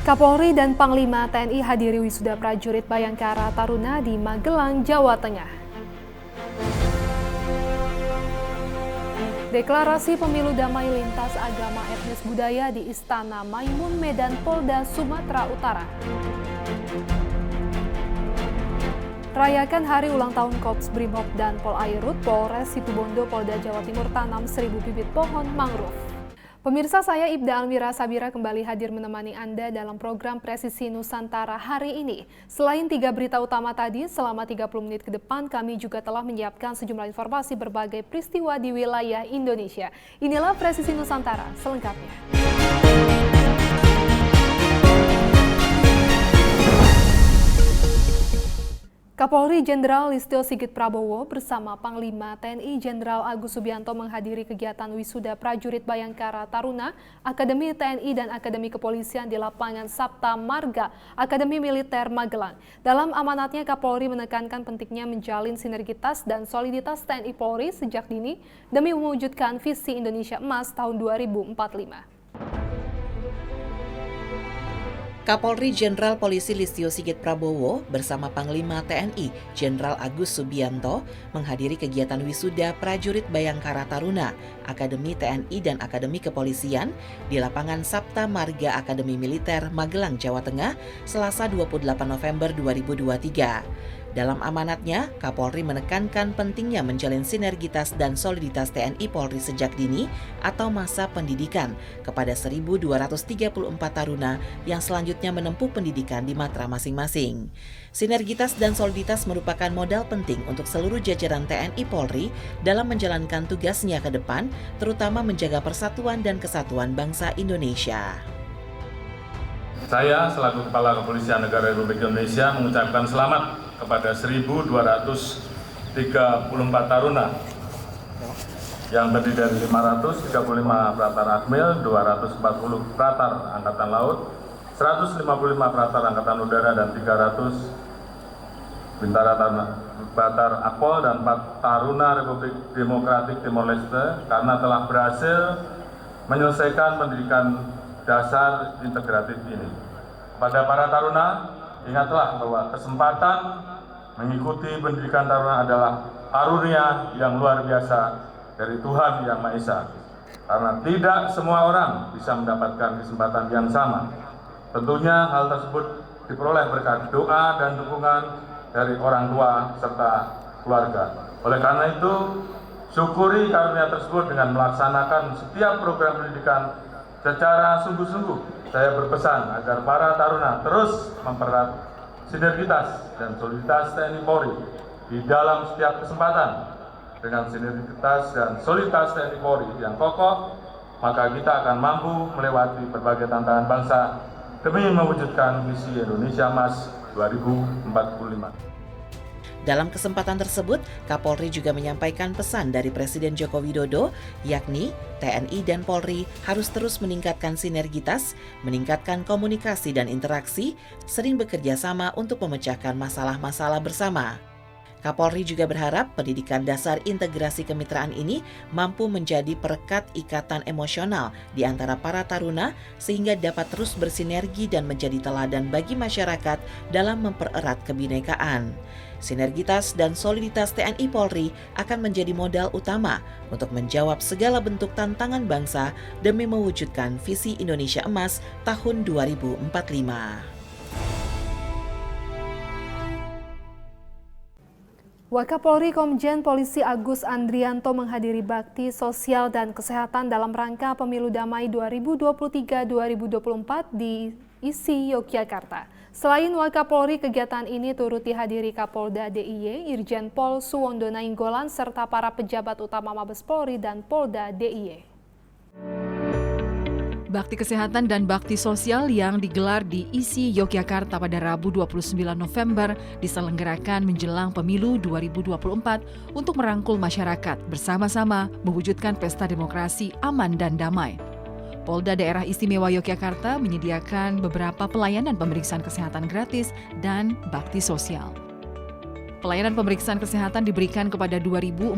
Kapolri dan Panglima TNI hadiri wisuda prajurit Bayangkara Taruna di Magelang, Jawa Tengah. Deklarasi pemilu damai lintas agama etnis budaya di Istana Maimun, Medan, Polda, Sumatera Utara. Rayakan hari ulang tahun Korps Brimob dan Polairut, Polres Situbondo, Polda Jawa Timur tanam 1000 bibit pohon mangrove. Pemirsa, saya Ibda Almira Sabira kembali hadir menemani Anda dalam program Presisi Nusantara hari ini. Selain 3 berita utama tadi, selama 30 menit ke depan kami juga telah menyiapkan sejumlah informasi berbagai peristiwa di wilayah Indonesia. Inilah Presisi Nusantara selengkapnya. Kapolri Jenderal Listio Sigit Prabowo bersama Panglima TNI Jenderal Agus Subianto menghadiri kegiatan wisuda prajurit Bayangkara Taruna, Akademi TNI dan Akademi Kepolisian di lapangan Sapta Marga, Akademi Militer Magelang. Dalam amanatnya, Kapolri menekankan pentingnya menjalin sinergitas dan soliditas TNI Polri sejak dini demi mewujudkan visi Indonesia Emas tahun 2045. Kapolri Jenderal Polisi Listio Sigit Prabowo bersama Panglima TNI Jenderal Agus Subianto menghadiri kegiatan wisuda prajurit Bayangkara Taruna, Akademi TNI dan Akademi Kepolisian di lapangan Sapta Marga Akademi Militer Magelang, Jawa Tengah, Selasa 28 November 2023. Dalam amanatnya, Kapolri menekankan pentingnya menjalin sinergitas dan soliditas TNI Polri sejak dini atau masa pendidikan kepada 1.234 taruna yang selanjutnya menempuh pendidikan di matra masing-masing. Sinergitas dan soliditas merupakan modal penting untuk seluruh jajaran TNI Polri dalam menjalankan tugasnya ke depan, terutama menjaga persatuan dan kesatuan bangsa Indonesia. Saya selaku Kepala Kepolisian Negara Republik Indonesia mengucapkan selamat kepada 1.234 taruna yang terdiri dari 535 pratar Akmil, 240 pratar Angkatan Laut, 155 pratar Angkatan Udara dan 300 bintara pratar Akpol dan 4 taruna Republik Demokratik Timor Leste karena telah berhasil menyelesaikan pendidikan dasar integratif ini. Kepada para taruna, ingatlah bahwa kesempatan mengikuti pendidikan taruna adalah karunia yang luar biasa dari Tuhan Yang Maha Esa. Karena tidak semua orang bisa mendapatkan kesempatan yang sama. Tentunya hal tersebut diperoleh berkat doa dan dukungan dari orang tua serta keluarga. Oleh karena itu, syukuri karunia tersebut dengan melaksanakan setiap program pendidikan secara sungguh-sungguh. Saya berpesan agar para taruna terus mempererat sinergitas dan soliditas TNI Polri di dalam setiap kesempatan. Dengan sinergitas dan soliditas TNI Polri yang kokoh, maka kita akan mampu melewati berbagai tantangan bangsa demi mewujudkan visi Indonesia Emas 2045. Dalam kesempatan tersebut, Kapolri juga menyampaikan pesan dari Presiden Joko Widodo, yakni TNI dan Polri harus terus meningkatkan sinergitas, meningkatkan komunikasi dan interaksi, sering bekerja sama untuk memecahkan masalah-masalah bersama. Kapolri juga berharap pendidikan dasar integrasi kemitraan ini mampu menjadi perekat ikatan emosional di antara para taruna sehingga dapat terus bersinergi dan menjadi teladan bagi masyarakat dalam mempererat kebinekaan. Sinergitas dan soliditas TNI Polri akan menjadi modal utama untuk menjawab segala bentuk tantangan bangsa demi mewujudkan visi Indonesia Emas tahun 2045. Wakapolri Komjen Polisi Agus Andrianto menghadiri bakti sosial dan kesehatan dalam rangka Pemilu Damai 2023-2024 di ISI Yogyakarta. Selain Wakapolri, kegiatan ini turut dihadiri Kapolda DIY, Irjen Pol Suwondo Nainggolan, serta para pejabat utama Mabes Polri dan Polda DIY. Bakti kesehatan dan bakti sosial yang digelar di ISI Yogyakarta pada Rabu 29 November diselenggarakan menjelang pemilu 2024 untuk merangkul masyarakat bersama-sama mewujudkan pesta demokrasi aman dan damai. Polda Daerah Istimewa Yogyakarta menyediakan beberapa pelayanan pemeriksaan kesehatan gratis dan bakti sosial. Pelayanan pemeriksaan kesehatan diberikan kepada 2.410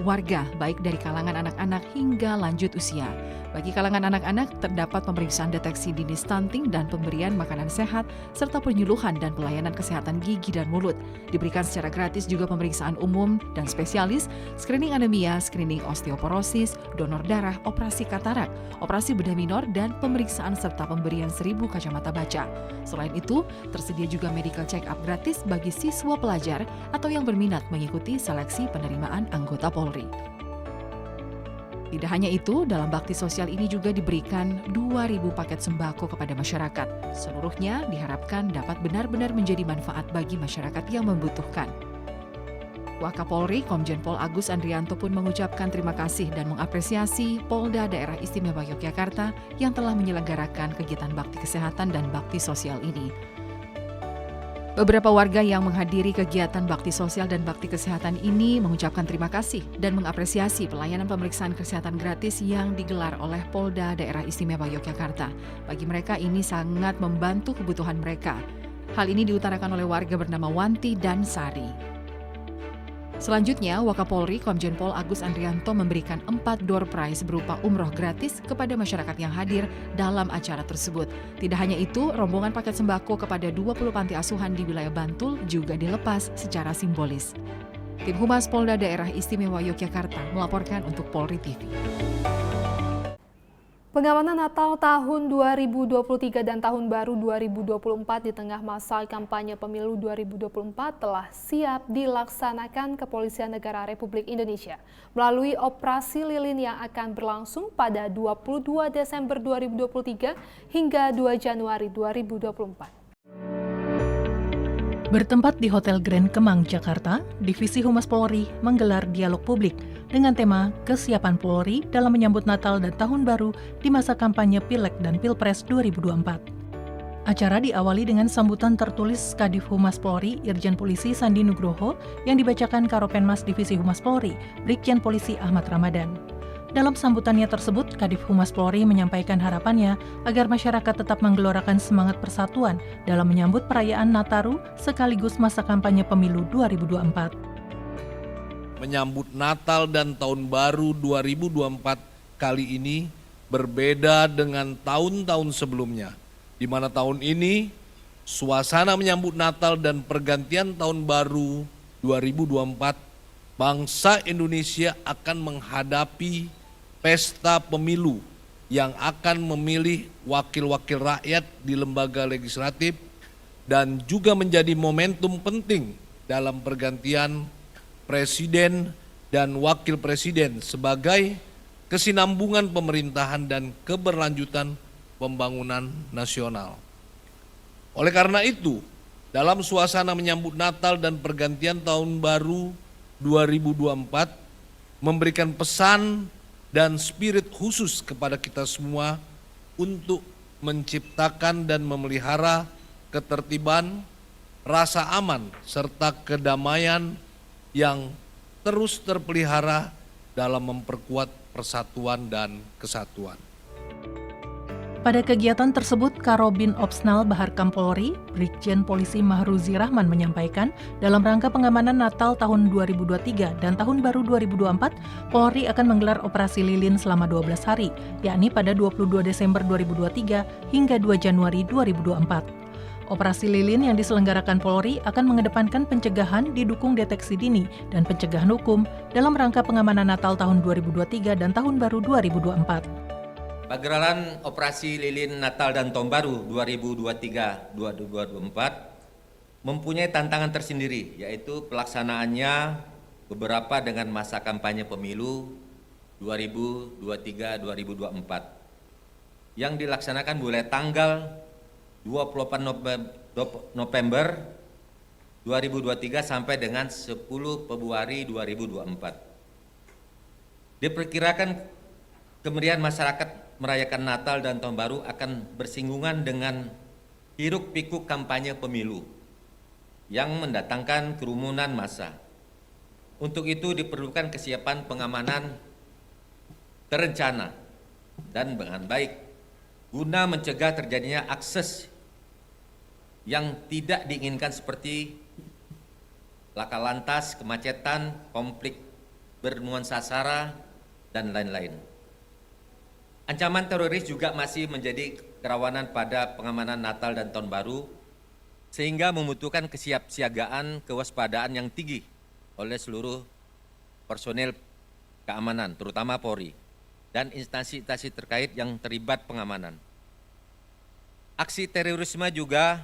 warga, baik dari kalangan anak-anak hingga lanjut usia. Bagi kalangan anak-anak, terdapat pemeriksaan deteksi dini stunting dan pemberian makanan sehat, serta penyuluhan dan pelayanan kesehatan gigi dan mulut. Diberikan secara gratis juga pemeriksaan umum dan spesialis, screening anemia, screening osteoporosis, donor darah, operasi katarak, operasi bedah minor, dan pemeriksaan serta pemberian 1.000 kacamata baca. Selain itu, tersedia juga medical check-up gratis bagi siswa pelajar atau yang berminat mengikuti seleksi penerimaan anggota Polri. Tidak hanya itu, dalam bakti sosial ini juga diberikan 2.000 paket sembako kepada masyarakat. Seluruhnya diharapkan dapat benar-benar menjadi manfaat bagi masyarakat yang membutuhkan. Wakapolri Komjen Pol Agus Andrianto pun mengucapkan terima kasih dan mengapresiasi Polda Daerah Istimewa Yogyakarta yang telah menyelenggarakan kegiatan bakti kesehatan dan bakti sosial ini. Beberapa warga yang menghadiri kegiatan bakti sosial dan bakti kesehatan ini mengucapkan terima kasih dan mengapresiasi pelayanan pemeriksaan kesehatan gratis yang digelar oleh Polda Daerah Istimewa Yogyakarta. Bagi mereka ini sangat membantu kebutuhan mereka. Hal ini diutarakan oleh warga bernama Wanti dan Sari. Selanjutnya, Wakapolri Komjen Pol Agus Andrianto memberikan 4 door prize berupa umroh gratis kepada masyarakat yang hadir dalam acara tersebut. Tidak hanya itu, rombongan paket sembako kepada 20 panti asuhan di wilayah Bantul juga dilepas secara simbolis. Tim Humas Polda Daerah Istimewa Yogyakarta melaporkan untuk Polri TV. Pengamanan Natal tahun 2023 dan Tahun Baru 2024 di tengah masa kampanye pemilu 2024 telah siap dilaksanakan Kepolisian Negara Republik Indonesia melalui Operasi Lilin yang akan berlangsung pada 22 Desember 2023 hingga 2 Januari 2024. Bertempat di Hotel Grand Kemang, Jakarta, Divisi Humas Polri menggelar dialog publik dengan tema Kesiapan Polri dalam menyambut Natal dan Tahun Baru di masa kampanye Pileg dan Pilpres 2024. Acara diawali dengan sambutan tertulis Kadif Humas Polri, Irjen Polisi Sandi Nugroho, yang dibacakan Karopenmas Divisi Humas Polri, Brigjen Polisi Ahmad Ramadan. Dalam sambutannya tersebut, Kadif Humas Polri menyampaikan harapannya agar masyarakat tetap menggelorakan semangat persatuan dalam menyambut perayaan Nataru sekaligus masa kampanye pemilu 2024. Menyambut Natal dan Tahun Baru 2024 kali ini berbeda dengan tahun-tahun sebelumnya, di mana tahun ini suasana menyambut Natal dan pergantian Tahun Baru 2024, bangsa Indonesia akan menghadapi pesta pemilu yang akan memilih wakil-wakil rakyat di lembaga legislatif dan juga menjadi momentum penting dalam pergantian presiden dan wakil presiden sebagai kesinambungan pemerintahan dan keberlanjutan pembangunan nasional. Oleh karena itu, dalam suasana menyambut Natal dan pergantian Tahun Baru 2024 memberikan pesan dan spirit khusus kepada kita semua untuk menciptakan dan memelihara ketertiban, rasa aman, serta kedamaian yang terus terpelihara dalam memperkuat persatuan dan kesatuan. Pada kegiatan tersebut, Karobin Opsnal Bahar Kampolri, Brigjen Polisi Mahruzi Rahman menyampaikan, dalam rangka pengamanan Natal tahun 2023 dan Tahun Baru 2024, Polri akan menggelar operasi lilin selama 12 hari, yakni pada 22 Desember 2023 hingga 2 Januari 2024. Operasi lilin yang diselenggarakan Polri akan mengedepankan pencegahan didukung deteksi dini dan pencegahan hukum dalam rangka pengamanan Natal tahun 2023 dan Tahun Baru 2024. Pagelaran Operasi Lilin Natal dan Tahun Baru 2023-2024 mempunyai tantangan tersendiri, yaitu pelaksanaannya beberapa dengan masa kampanye pemilu 2023-2024 yang dilaksanakan mulai tanggal 28 November 2023 sampai dengan 10 Februari 2024. Diperkirakan kemeriahan masyarakat merayakan Natal dan Tahun Baru akan bersinggungan dengan hiruk-pikuk kampanye pemilu yang mendatangkan kerumunan massa. Untuk itu diperlukan kesiapan pengamanan terencana dan dengan baik guna mencegah terjadinya akses yang tidak diinginkan seperti laka lantas, kemacetan, konflik bernuansa sara, dan lain-lain. Ancaman teroris juga masih menjadi kerawanan pada pengamanan Natal dan Tahun Baru, sehingga membutuhkan kesiapsiagaan, kewaspadaan yang tinggi oleh seluruh personel keamanan, terutama Polri, dan instansi-instansi terkait yang terlibat pengamanan. Aksi terorisme juga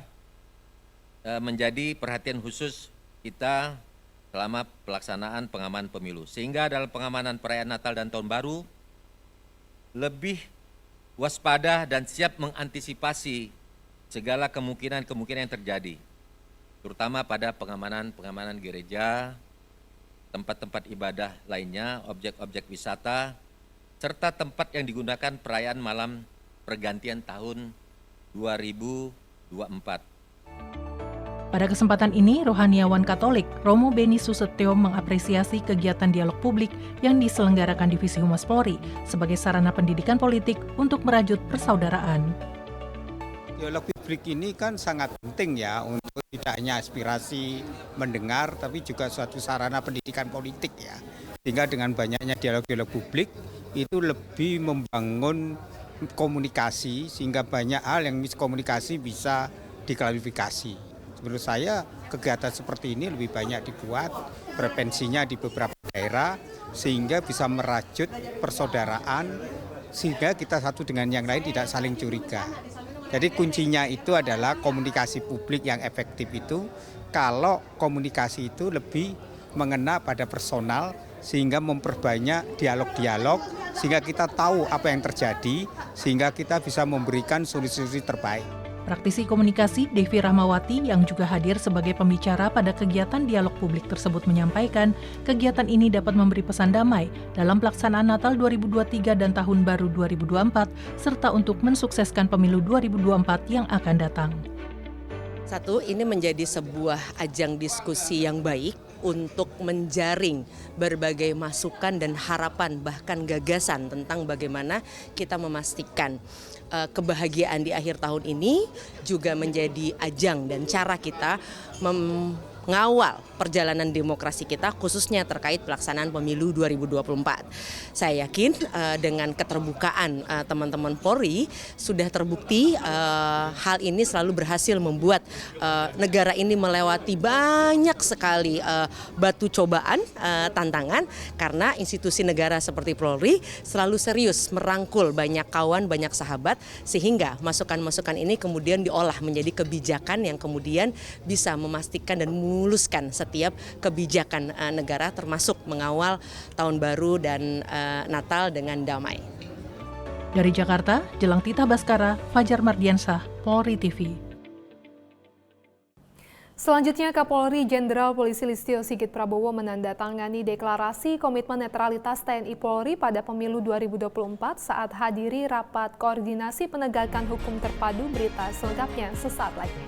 menjadi perhatian khusus kita selama pelaksanaan pengamanan pemilu. Sehingga dalam pengamanan perayaan Natal dan Tahun Baru, lebih waspada dan siap mengantisipasi segala kemungkinan-kemungkinan yang terjadi, terutama pada pengamanan gereja, tempat-tempat ibadah lainnya, objek-objek wisata, serta tempat yang digunakan perayaan malam pergantian tahun 2024. Pada kesempatan ini, rohaniawan Katolik Romo Beni Susetio mengapresiasi kegiatan dialog publik yang diselenggarakan Divisi Humas Polri sebagai sarana pendidikan politik untuk merajut persaudaraan. Dialog publik ini kan sangat penting ya untuk tidak hanya aspirasi mendengar, tapi juga suatu sarana pendidikan politik ya. Sehingga dengan banyaknya dialog-dialog publik itu lebih membangun komunikasi sehingga banyak hal yang miskomunikasi bisa diklarifikasi. Menurut saya kegiatan seperti ini lebih banyak dibuat, frekuensinya di beberapa daerah sehingga bisa merajut persaudaraan sehingga kita satu dengan yang lain tidak saling curiga. Jadi kuncinya itu adalah komunikasi publik yang efektif itu kalau komunikasi itu lebih mengena pada personal sehingga memperbanyak dialog-dialog sehingga kita tahu apa yang terjadi sehingga kita bisa memberikan solusi-solusi terbaik. Praktisi komunikasi Devi Rahmawati yang juga hadir sebagai pembicara pada kegiatan dialog publik tersebut menyampaikan kegiatan ini dapat memberi pesan damai dalam pelaksanaan Natal 2023 dan Tahun Baru 2024 serta untuk mensukseskan pemilu 2024 yang akan datang. Satu, ini menjadi sebuah ajang diskusi yang baik untuk menjaring berbagai masukan dan harapan bahkan gagasan tentang bagaimana kita memastikan kebahagiaan di akhir tahun ini juga menjadi ajang dan cara kita mengawal perjalanan demokrasi kita khususnya terkait pelaksanaan pemilu 2024. Saya yakin dengan keterbukaan teman-teman Polri sudah terbukti hal ini selalu berhasil membuat negara ini melewati banyak sekali batu cobaan, tantangan karena institusi negara seperti Polri selalu serius merangkul banyak kawan, banyak sahabat sehingga masukan-masukan ini kemudian diolah menjadi kebijakan yang kemudian bisa memastikan dan memuluskan setiap kebijakan negara termasuk mengawal Tahun Baru dan Natal dengan damai. Dari Jakarta, Jelang Tita Baskara, Fajar Mardiansah, Polri TV. Selanjutnya, Kapolri Jenderal Polisi Listio Sigit Prabowo menandatangani deklarasi komitmen netralitas TNI Polri pada pemilu 2024 saat hadiri rapat koordinasi penegakan hukum terpadu. Berita selengkapnya sesaat lagi.